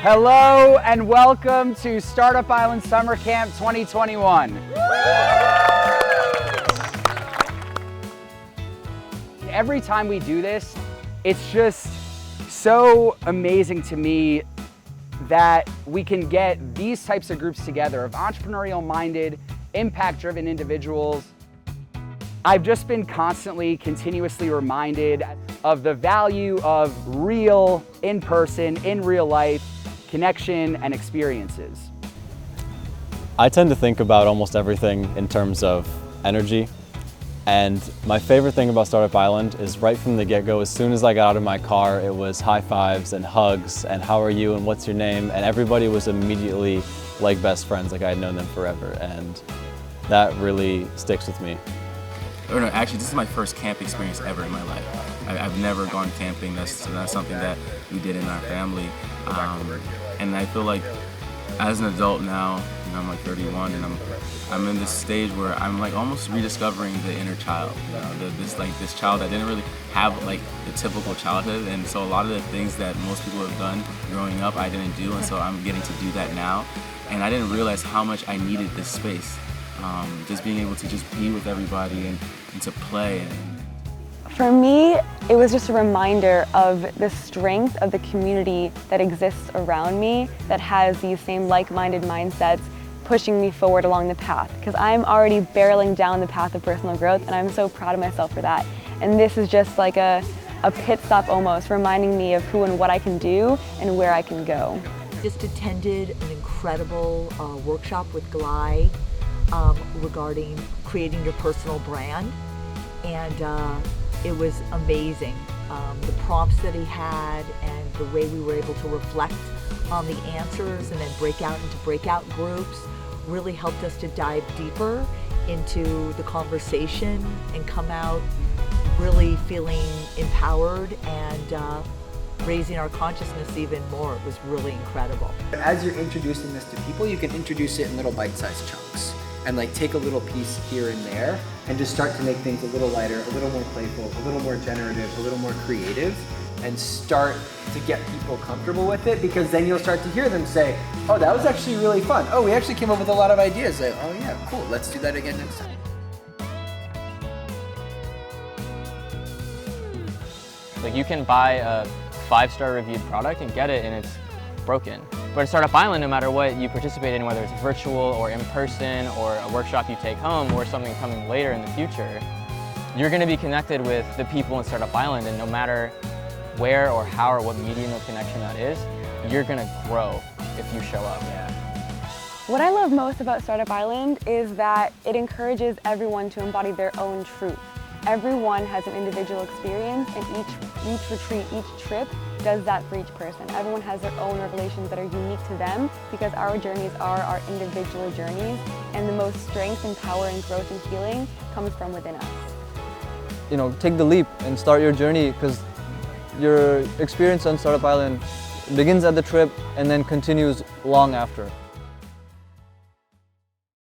Hello and welcome to Startup Island Summer Camp 2021. Every time we do this, it's just so amazing to me that we can get these types of groups together of entrepreneurial-minded, impact-driven individuals. I've just been constantly, continuously reminded of the value of real, in-person, in real life connection and experiences. I tend to think about almost everything in terms of energy. And my favorite thing about Startup Island is right from the get-go, as soon as I got out of my car, it was high fives and hugs and how are you and what's your name? And everybody was immediately like best friends, like I had known them forever. And that really sticks with me. Oh, no, actually, this is my first camp experience ever in my life. I've never gone camping. That's something that we did in our family. And I feel like as an adult now, I'm like 31, and I'm in this stage where I'm like almost rediscovering the inner child. This child that didn't really have like the typical childhood, and so a lot of the things that most people have done growing up, I didn't do, and so I'm getting to do that now. And I didn't realize how much I needed this space. Just being able to just be with everybody and to play. For me, it was just a reminder of the strength of the community that exists around me that has these same like-minded mindsets pushing me forward along the path, because I'm already barreling down the path of personal growth, and I'm so proud of myself for that. And this is just like a pit stop almost, reminding me of who and what I can do and where I can go. Just attended an incredible workshop with Glai regarding creating your personal brand, and it was amazing. The prompts that he had and the way we were able to reflect on the answers and then break out into breakout groups really helped us to dive deeper into the conversation and come out really feeling empowered and raising our consciousness even more. It was really incredible. As you're introducing this to people, you can introduce it in little bite-sized chunks and like take a little piece here and there and just start to make things a little lighter, a little more playful, a little more generative, a little more creative, and start to get people comfortable with it, because then you'll start to hear them say, oh, that was actually really fun. Oh, we actually came up with a lot of ideas. Like, oh yeah, cool, let's do that again next time. Like, you can buy a 5-star reviewed product and get it and it's broken. But at Startup Island, no matter what you participate in, whether it's virtual or in person or a workshop you take home or something coming later in the future, you're going to be connected with the people in Startup Island, and no matter where or how or what medium of connection that is, you're going to grow if you show up. What I love most about Startup Island is that it encourages everyone to embody their own truth. Everyone has an individual experience, and each retreat, each trip does that for each person. Everyone has their own revelations that are unique to them, because our journeys are our individual journeys, and the most strength and power and growth and healing comes from within us. You know, take the leap and start your journey, because your experience on Startup Island begins at the trip and then continues long after.